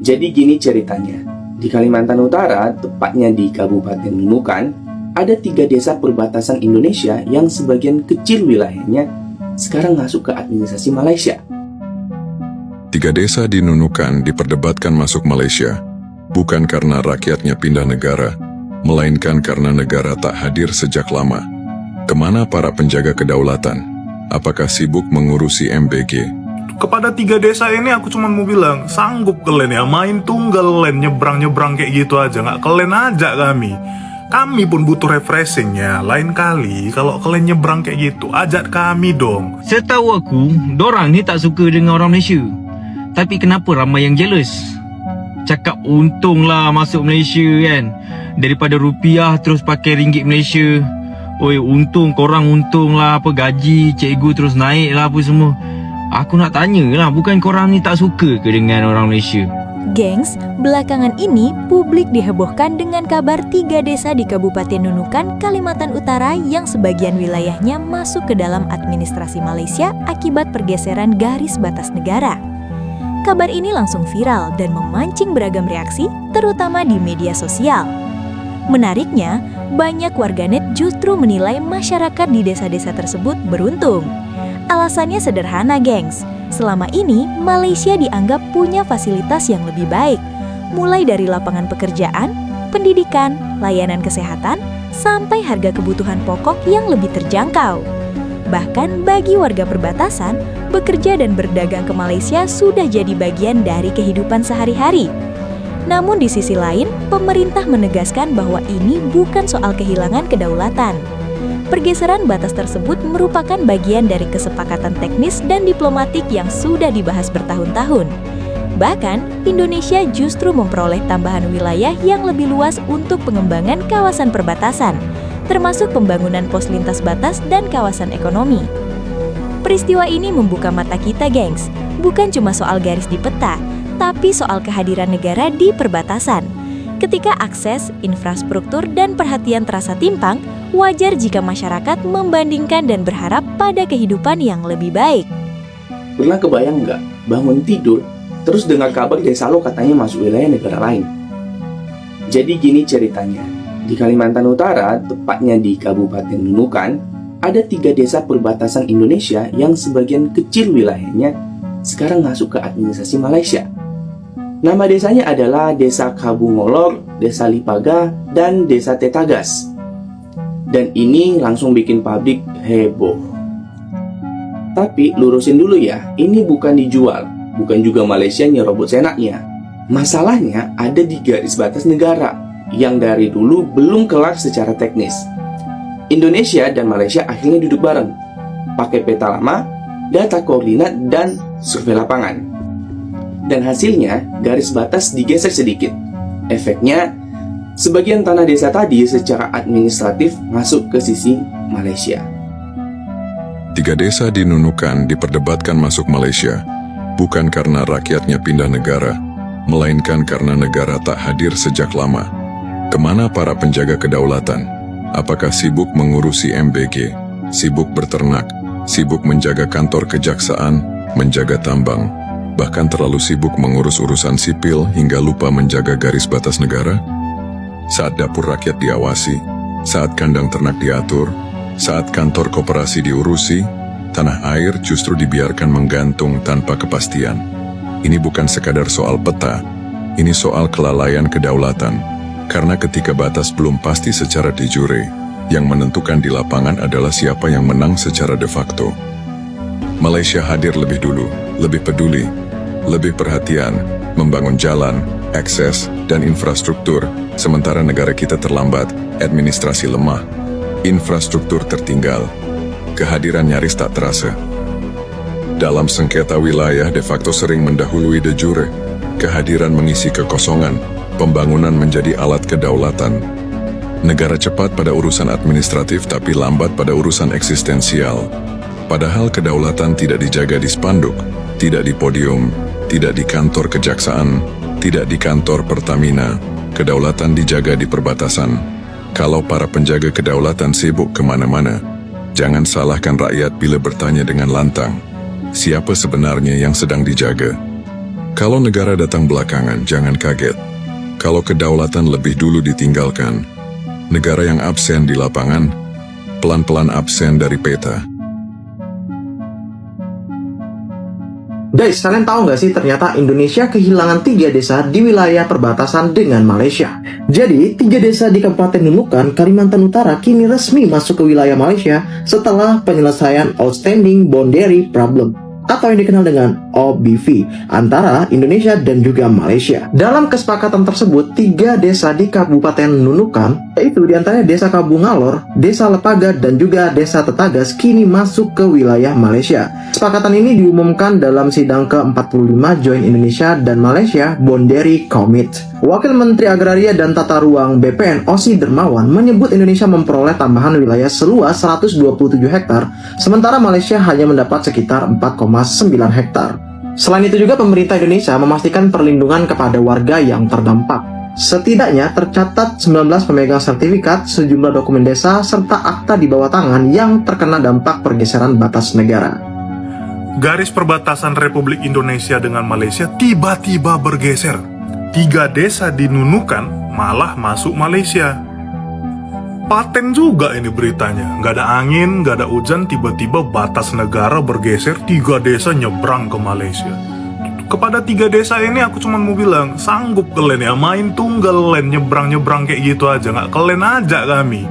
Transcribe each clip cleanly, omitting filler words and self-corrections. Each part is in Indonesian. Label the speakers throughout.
Speaker 1: Jadi gini ceritanya, di Kalimantan Utara, tepatnya di Kabupaten Nunukan, ada 3 desa perbatasan Indonesia yang sebagian kecil wilayahnya sekarang masuk ke administrasi Malaysia.
Speaker 2: 3 desa di Nunukan diperdebatkan masuk Malaysia, bukan karena rakyatnya pindah negara, melainkan karena negara tak hadir sejak lama. Kemana para penjaga kedaulatan? Apakah sibuk mengurusi MBG?
Speaker 3: Kepada 3 desa ini aku cuma mau bilang, sanggup kalian ya main tunggal len nyebrang-nyebrang kayak gitu aja, nggak kalian ajak kami. Kami pun butuh refreshingnya. Lain kali kalau kalian nyebrang kayak gitu, ajak kami dong.
Speaker 4: Setahu aku, dorang ni tak suka dengan orang Malaysia. Tapi kenapa ramai yang jealous? Cakap untunglah masuk Malaysia kan, daripada rupiah terus pakai ringgit Malaysia. Oi, korang untung lah, apa gaji cikgu terus naik lah apa semua. Aku nak tanya lah, bukan korang ni tak suka ke dengan orang Malaysia?
Speaker 5: Gengs, belakangan ini publik dihebohkan dengan kabar 3 desa di Kabupaten Nunukan, Kalimantan Utara yang sebagian wilayahnya masuk ke dalam administrasi Malaysia akibat pergeseran garis batas negara. Kabar ini langsung viral dan memancing beragam reaksi, terutama di media sosial. Menariknya, banyak warganet justru menilai masyarakat di desa-desa tersebut beruntung. Alasannya sederhana, gengs. Selama ini, Malaysia dianggap punya fasilitas yang lebih baik, mulai dari lapangan pekerjaan, pendidikan, layanan kesehatan, sampai harga kebutuhan pokok yang lebih terjangkau. Bahkan bagi warga perbatasan, bekerja dan berdagang ke Malaysia sudah jadi bagian dari kehidupan sehari-hari. Namun di sisi lain, pemerintah menegaskan bahwa ini bukan soal kehilangan kedaulatan. Pergeseran batas tersebut merupakan bagian dari kesepakatan teknis dan diplomatik yang sudah dibahas bertahun-tahun. Bahkan, Indonesia justru memperoleh tambahan wilayah yang lebih luas untuk pengembangan kawasan perbatasan, termasuk pembangunan pos lintas batas dan kawasan ekonomi. Peristiwa ini membuka mata kita, gengs. Bukan cuma soal garis di peta, tapi soal kehadiran negara di perbatasan. Ketika akses, infrastruktur, dan perhatian terasa timpang, wajar jika masyarakat membandingkan dan berharap pada kehidupan yang lebih baik.
Speaker 1: Pernah kebayang nggak bangun tidur, terus dengar kabar desa lo katanya masuk wilayah negara lain? Jadi gini ceritanya, di Kalimantan Utara, tepatnya di Kabupaten Nunukan, ada 3 desa perbatasan Indonesia yang sebagian kecil wilayahnya sekarang masuk ke administrasi Malaysia. Nama desanya adalah Desa Kabungolor, Desa Lipaga, dan Desa Tetagas. Dan ini langsung bikin publik heboh. Tapi lurusin dulu ya, ini bukan dijual, bukan juga Malaysia nyerobot senaknya. Masalahnya ada di garis batas negara yang dari dulu belum kelar secara teknis. Indonesia dan Malaysia akhirnya duduk bareng, pakai peta lama, data koordinat, dan survei lapangan. Dan hasilnya, garis batas digeser sedikit. Efeknya, sebagian tanah desa tadi secara administratif masuk ke sisi Malaysia.
Speaker 2: 3 desa di Nunukan diperdebatkan masuk Malaysia, bukan karena rakyatnya pindah negara, melainkan karena negara tak hadir sejak lama. Kemana para penjaga kedaulatan? Apakah sibuk mengurusi MBG, sibuk berternak, sibuk menjaga kantor kejaksaan, menjaga tambang, bahkan terlalu sibuk mengurus urusan sipil hingga lupa menjaga garis batas negara? Saat dapur rakyat diawasi, saat kandang ternak diatur, saat kantor koperasi diurusi, tanah air justru dibiarkan menggantung tanpa kepastian. Ini bukan sekadar soal peta, ini soal kelalaian kedaulatan. Karena ketika batas belum pasti secara de jure, yang menentukan di lapangan adalah siapa yang menang secara de facto. Malaysia hadir lebih dulu, lebih peduli, lebih perhatian, membangun jalan, akses, dan infrastruktur, sementara negara kita terlambat, administrasi lemah, infrastruktur tertinggal, kehadiran nyaris tak terasa. Dalam sengketa wilayah de facto sering mendahului de jure, kehadiran mengisi kekosongan, pembangunan menjadi alat kedaulatan. Negara cepat pada urusan administratif tapi lambat pada urusan eksistensial. Padahal kedaulatan tidak dijaga di spanduk, tidak di podium, tidak di kantor kejaksaan, tidak di kantor Pertamina. Kedaulatan dijaga di perbatasan. Kalau para penjaga kedaulatan sibuk kemana-mana, jangan salahkan rakyat bila bertanya dengan lantang, siapa sebenarnya yang sedang dijaga? Kalau negara datang belakangan, jangan kaget. Kalau kedaulatan lebih dulu ditinggalkan, negara yang absen di lapangan, pelan-pelan absen dari peta.
Speaker 6: Guys, kalian tahu nggak sih ternyata Indonesia kehilangan 3 desa di wilayah perbatasan dengan Malaysia. Jadi, 3 desa di Kabupaten Nunukan, Kalimantan Utara kini resmi masuk ke wilayah Malaysia setelah penyelesaian Outstanding Boundary Problem atau yang dikenal dengan OBV antara Indonesia dan juga Malaysia. Dalam kesepakatan tersebut, 3 desa di Kabupaten Nunukan, yaitu diantaranya Desa Kabungalor, Desa Lepaga, dan juga Desa Tetagas kini masuk ke wilayah Malaysia. Kesepakatan ini diumumkan dalam sidang ke-45 Joint Indonesia dan Malaysia Boundary Commit. Wakil Menteri Agraria dan Tata Ruang BPN Osi Dermawan menyebut Indonesia memperoleh tambahan wilayah seluas 127 hektar, sementara Malaysia hanya mendapat sekitar 4,9 hektar. Selain itu juga pemerintah Indonesia memastikan perlindungan kepada warga yang terdampak. Setidaknya tercatat 19 pemegang sertifikat, sejumlah dokumen desa, serta akta di bawah tangan yang terkena dampak pergeseran batas negara.
Speaker 3: Garis perbatasan Republik Indonesia dengan Malaysia tiba-tiba bergeser. 3 desa di Nunukan malah masuk Malaysia. Paten juga ini beritanya. Nggak ada angin, nggak ada hujan, tiba-tiba batas negara bergeser, 3 desa nyebrang ke Malaysia. Kepada 3 desa ini aku cuma mau bilang, sanggup kalian ya main tunggal len nyebrang-nyebrang kayak gitu aja. Nggak kalian aja kami.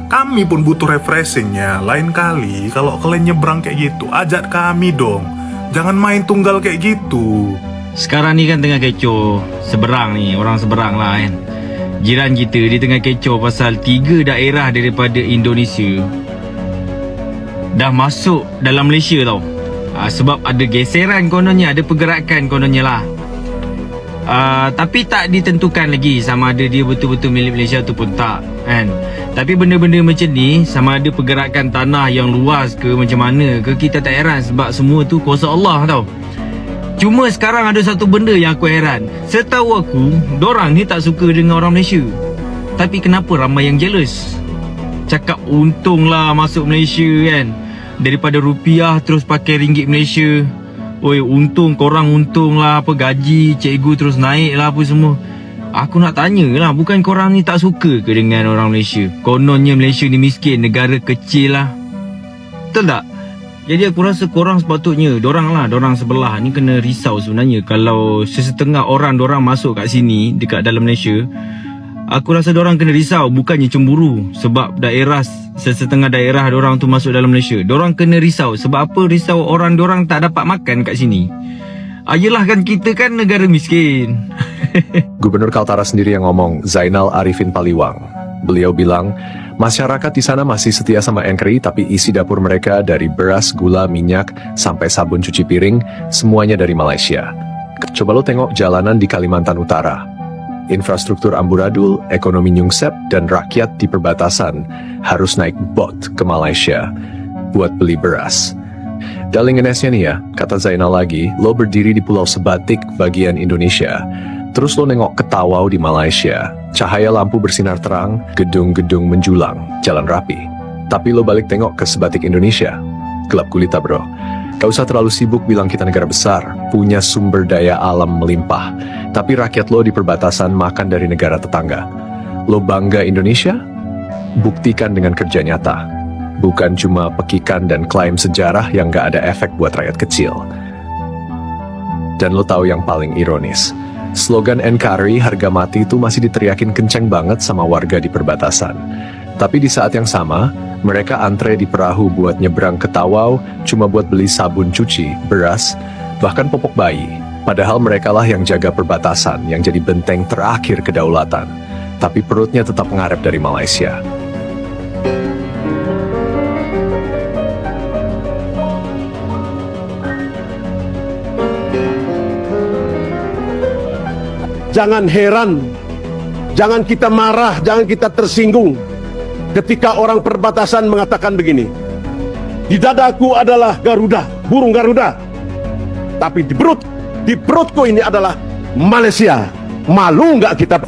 Speaker 3: Kami pun butuh refreshingnya. Lain kali kalau kalian nyebrang kayak gitu, ajak kami dong. Jangan main tunggal kayak gitu.
Speaker 4: Sekarang ni kan tengah kecoh. Seberang ni, orang seberang lah kan. Jiran kita dia tengah kecoh pasal 3 daerah daripada Indonesia dah masuk dalam Malaysia tau. Sebab ada geseran kononnya, ada pergerakan kononnya lah. Tapi tak ditentukan lagi sama ada dia betul-betul milik Malaysia ataupun tak kan. Tapi benda-benda macam ni, sama ada pergerakan tanah yang luas ke macam mana ke, kita tak heran sebab semua tu kuasa Allah tau. Cuma sekarang ada satu benda yang aku heran. Setahu aku, dorang ni tak suka dengan orang Malaysia. Tapi kenapa ramai yang jealous? Cakap untunglah masuk Malaysia kan, daripada rupiah terus pakai ringgit Malaysia. Oi, untung, korang untung lah, apa gaji cikgu terus naik lah apa semua. Aku nak tanya lah, bukan korang ni tak suka ke dengan orang Malaysia? Kononnya Malaysia ni miskin, negara kecil lah. Betul tak? Jadi aku rasa korang sepatutnya, dorang sebelah ni kena risau sebenarnya. Kalau sesetengah orang dorang masuk kat sini, dekat dalam Malaysia, aku rasa dorang kena risau, bukannya cemburu. Sebab sesetengah daerah dorang tu masuk dalam Malaysia. Dorang kena risau, sebab apa? Risau orang dorang tak dapat makan kat sini. Yelah kan kita kan negara miskin.
Speaker 7: Gubernur Kaltara sendiri yang ngomong, Zainal Arifin Paliwang. Beliau bilang, masyarakat di sana masih setia sama NKRI, tapi isi dapur mereka dari beras, gula, minyak, sampai sabun cuci piring, semuanya dari Malaysia. Coba lo tengok jalanan di Kalimantan Utara. Infrastruktur amburadul, ekonomi nyungsep, dan rakyat di perbatasan harus naik bot ke Malaysia buat beli beras. Dalingenesnya nih ya, kata Zainal lagi, lo berdiri di Pulau Sebatik bagian Indonesia. Terus lo nengok ke Tawau di Malaysia, cahaya lampu bersinar terang, gedung-gedung menjulang, jalan rapi. Tapi lo balik tengok ke Sebatik Indonesia, gelap gulita bro. Gak usah terlalu sibuk bilang kita negara besar, punya sumber daya alam melimpah. Tapi rakyat lo di perbatasan makan dari negara tetangga. Lo bangga Indonesia? Buktikan dengan kerja nyata. Bukan cuma pekikan dan klaim sejarah yang gak ada efek buat rakyat kecil. Dan lo tahu yang paling ironis? Slogan NKRI harga mati itu masih diteriakin kenceng banget sama warga di perbatasan. Tapi di saat yang sama, mereka antre di perahu buat nyebrang ke Tawau cuma buat beli sabun cuci, beras, bahkan popok bayi. Padahal merekalah yang jaga perbatasan, yang jadi benteng terakhir kedaulatan. Tapi perutnya tetap ngarep dari Malaysia.
Speaker 8: Jangan heran, jangan kita marah, jangan kita tersinggung ketika orang perbatasan mengatakan begini. Di dadaku adalah Garuda, burung Garuda. Tapi di perutku ini adalah Malaysia. Malu nggak kita?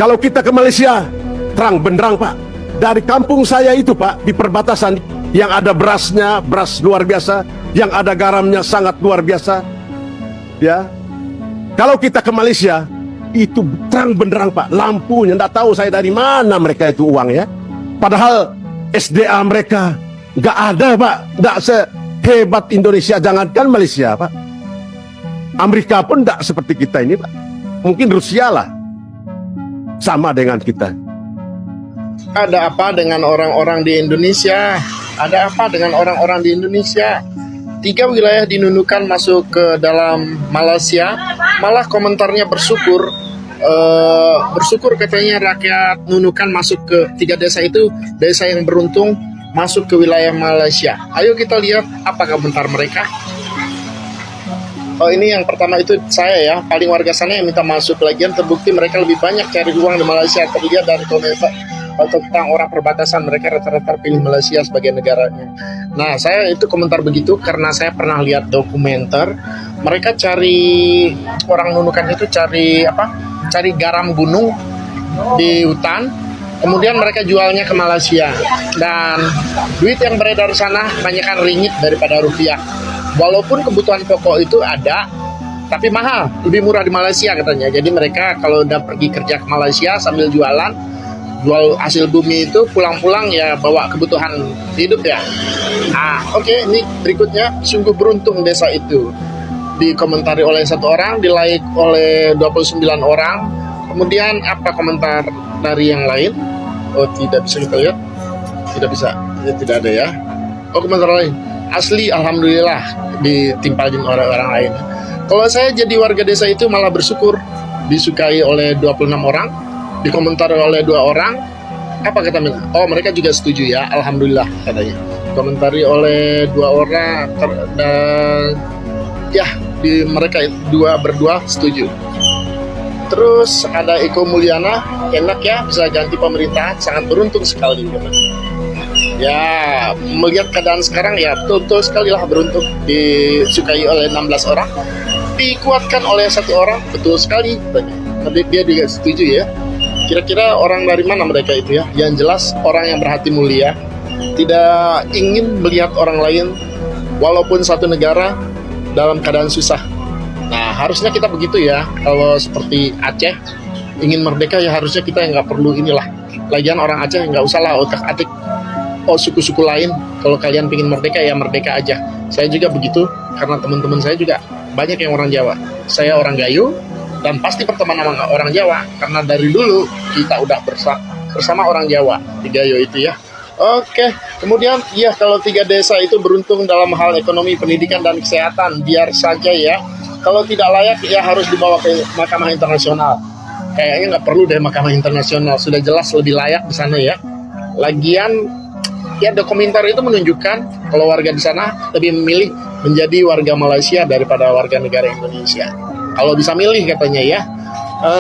Speaker 8: Kalau kita ke Malaysia, terang benderang Pak. Dari kampung saya itu Pak, di perbatasan yang ada berasnya, beras luar biasa, yang ada garamnya sangat luar biasa. Ya, kalau kita ke Malaysia itu terang benderang Pak, lampunya. Nggak tahu saya dari mana mereka itu uang ya. Padahal SDA mereka nggak ada Pak, nggak sehebat Indonesia, jangankan Malaysia Pak. Amerika pun nggak seperti kita ini Pak. Mungkin Rusia lah sama dengan kita.
Speaker 9: Ada apa dengan orang-orang di Indonesia? Ada apa dengan orang-orang di Indonesia? 3 wilayah di Nunukan masuk ke dalam Malaysia. Malah komentarnya bersyukur. Bersyukur katanya rakyat Nunukan masuk ke 3 desa itu, desa yang beruntung masuk ke wilayah Malaysia. Ayo kita lihat apa komentar mereka. Oh, ini yang pertama itu saya ya, paling warga sana yang minta masuk. Lagian terbukti mereka lebih banyak cari uang di Malaysia, terlihat dari komentar tentang orang perbatasan. Mereka rata-rata pilih Malaysia sebagai negaranya. Nah, saya itu komentar begitu karena saya pernah lihat dokumenter. Mereka cari, orang Nunukan itu cari apa? Cari garam gunung di hutan. Kemudian mereka jualnya ke Malaysia. Dan duit yang beredar di sana kebanyakan ringgit daripada rupiah. Walaupun kebutuhan pokok itu ada, tapi mahal, lebih murah di Malaysia katanya. Jadi mereka kalau udah pergi kerja ke Malaysia sambil jual hasil bumi itu, pulang-pulang ya bawa kebutuhan hidup ya. Oke, ini berikutnya, sungguh beruntung desa itu. Dikomentari oleh 1 orang, di-like oleh 29 orang. Kemudian apa komentar dari yang lain? Oh, tidak bisa kita lihat. Tidak bisa, ya, tidak ada ya. Oh, komentar lain. Asli alhamdulillah ditimpalin orang-orang lain. Kalau saya jadi warga desa itu malah bersyukur, disukai oleh 26 orang, dikomentari oleh 2 orang. Apa kata mereka? Oh, mereka juga setuju ya, alhamdulillah katanya. Komentari oleh 2 orang dan ya mereka berdua setuju. Terus ada Eko Mulyana, enak ya bisa ganti pemerintahan, sangat beruntung sekali. Ya, melihat keadaan sekarang ya betul sekali lah beruntung, disukai oleh 16 orang, dikuatkan oleh 1 orang, betul sekali. Tapi dia juga setuju ya. Kira-kira orang dari mana mereka itu ya? Yang jelas orang yang berhati mulia, tidak ingin melihat orang lain walaupun satu negara dalam keadaan susah. Nah, harusnya kita begitu ya. Kalau seperti Aceh ingin merdeka ya harusnya kita yang nggak perlu inilah. Lagian orang Aceh nggak usah lah otak-atik suku-suku lain. Kalau kalian pengen merdeka ya merdeka aja. Saya juga begitu karena teman-teman saya juga banyak yang orang Jawa. Saya orang Gayo dan pasti berteman sama orang Jawa karena dari dulu kita udah bersama orang Jawa di Gayo itu ya. Oke, kemudian ya kalau 3 desa itu beruntung dalam hal ekonomi, pendidikan dan kesehatan, biar saja ya. Kalau tidak layak ya harus dibawa ke Mahkamah Internasional. Kayaknya nggak perlu deh Mahkamah Internasional, sudah jelas lebih layak di sana ya. Lagian ya dokumenter itu menunjukkan kalau warga di sana lebih memilih menjadi warga Malaysia daripada warga negara Indonesia. Kalau bisa milih katanya ya,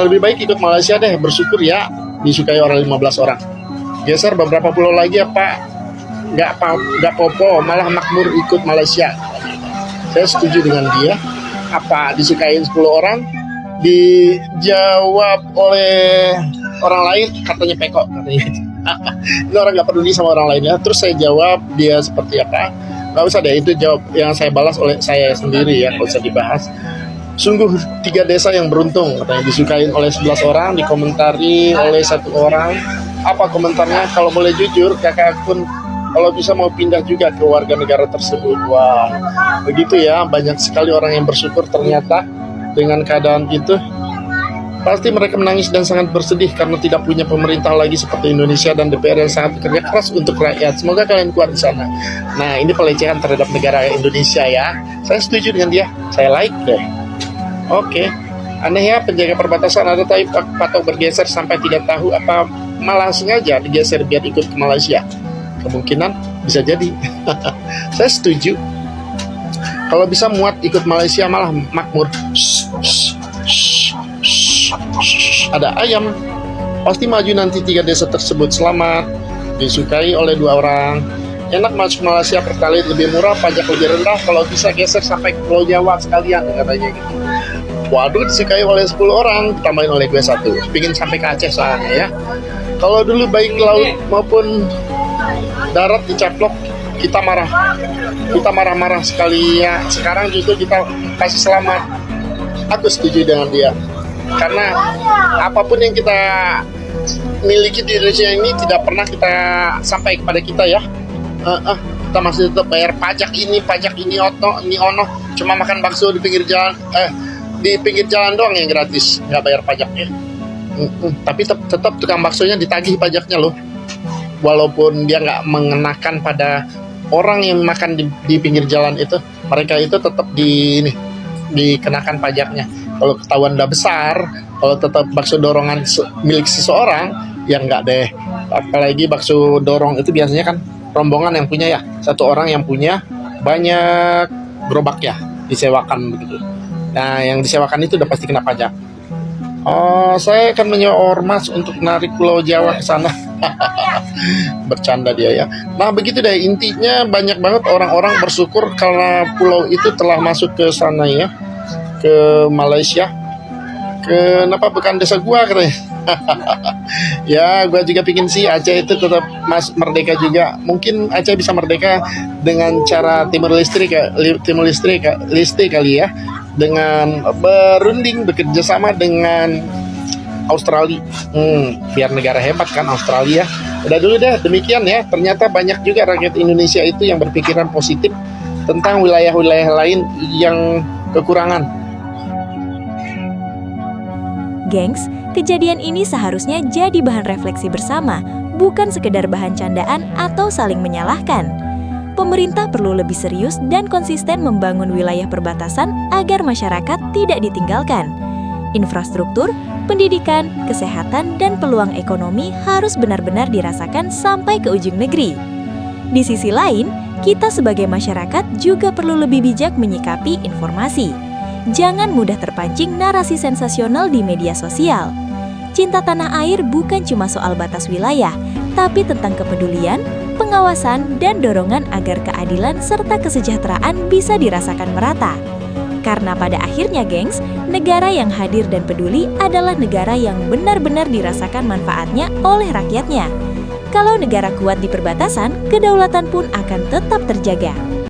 Speaker 9: lebih baik ikut Malaysia deh, bersyukur ya disukai orang 15 orang. Geser beberapa pulau lagi apa nggak popo, malah makmur ikut Malaysia. Saya setuju dengan dia. Apa disukai 10 orang, dijawab oleh orang lain katanya pekok katanya. Ini orang nggak peduli sama orang lainnya. Terus saya jawab dia seperti apa, nggak usah deh, itu jawab yang saya balas oleh saya sendiri ya, nggak usah dibahas. Sungguh 3 desa yang beruntung katanya, disukain oleh 11 orang, dikomentari oleh 1 orang. Apa komentarnya? Kalau boleh jujur, kakak pun kalau bisa mau pindah juga ke warga negara tersebut. Wah, begitu ya, banyak sekali orang yang bersyukur ternyata dengan keadaan itu. Pasti mereka menangis dan sangat bersedih karena tidak punya pemerintah lagi seperti Indonesia dan DPR yang sangat bekerja keras untuk rakyat. Semoga kalian kuat di sana. Nah, ini pelecehan terhadap negara Indonesia ya. Saya setuju dengan dia. Saya like deh. Oke. Aneh ya, penjaga perbatasan ada tapi patok bergeser sampai tidak tahu apa malah sengaja digeser biar ikut ke Malaysia. Kemungkinan bisa jadi. Saya setuju. Kalau bisa muat ikut Malaysia malah makmur. Ada ayam, pasti maju nanti 3 desa tersebut. Selamat, disukai oleh 2 orang. Enak masuk Malaysia pertalite lebih murah, pajak lebih rendah. Kalau bisa geser sampai ke Pulau Jawa sekalian katanya gitu. Waduh, disukai oleh 10 orang, tambahin oleh gue 1. Pingin sampai ke Aceh soalnya ya. Kalau dulu baik laut maupun darat dicaplok, kita marah-marah sekali ya. Sekarang justru kita kasih selamat. Aku setuju dengan dia. Karena apapun yang kita miliki di Indonesia ini tidak pernah kita sampai kepada kita ya. Kita masih tetap bayar pajak ini ono. Cuma makan bakso di pinggir jalan, di pinggir jalan doang yang gratis, nggak bayar pajaknya. Tapi tetap tukang baksonya ditagih pajaknya loh. Walaupun dia nggak mengenakan pada orang yang makan di pinggir jalan itu, mereka itu tetap dikenakan pajaknya. Kalau ketahuan udah besar, kalau tetap bakso dorongan milik seseorang, ya nggak deh. Apalagi bakso dorong itu biasanya kan rombongan yang punya ya, satu orang yang punya banyak gerobak ya, disewakan begitu. Nah, yang disewakan itu udah pasti kena pajak. Oh, saya akan menyewa ormas untuk narik Pulau Jawa ke sana. Bercanda dia ya. Nah, begitu deh, intinya banyak banget orang-orang bersyukur karena pulau itu telah masuk ke sana ya, ke Malaysia. Kenapa bukan desa gua katanya? Ya, gua juga pingin sih Aceh itu tetap merdeka juga. Mungkin Aceh bisa merdeka dengan cara Timur Leste kali ya, dengan berunding bekerja sama dengan Australia. Biar negara hebat kan Australia. Udah dulu deh, demikian ya. Ternyata banyak juga rakyat Indonesia itu yang berpikiran positif tentang wilayah-wilayah lain yang kekurangan.
Speaker 5: Gengs, kejadian ini seharusnya jadi bahan refleksi bersama, bukan sekedar bahan candaan atau saling menyalahkan. Pemerintah perlu lebih serius dan konsisten membangun wilayah perbatasan agar masyarakat tidak ditinggalkan. Infrastruktur, pendidikan, kesehatan, dan peluang ekonomi harus benar-benar dirasakan sampai ke ujung negeri. Di sisi lain, kita sebagai masyarakat juga perlu lebih bijak menyikapi informasi. Jangan mudah terpancing narasi sensasional di media sosial. Cinta tanah air bukan cuma soal batas wilayah, tapi tentang kepedulian, pengawasan, dan dorongan agar keadilan serta kesejahteraan bisa dirasakan merata. Karena pada akhirnya, gengs, negara yang hadir dan peduli adalah negara yang benar-benar dirasakan manfaatnya oleh rakyatnya. Kalau negara kuat di perbatasan, kedaulatan pun akan tetap terjaga.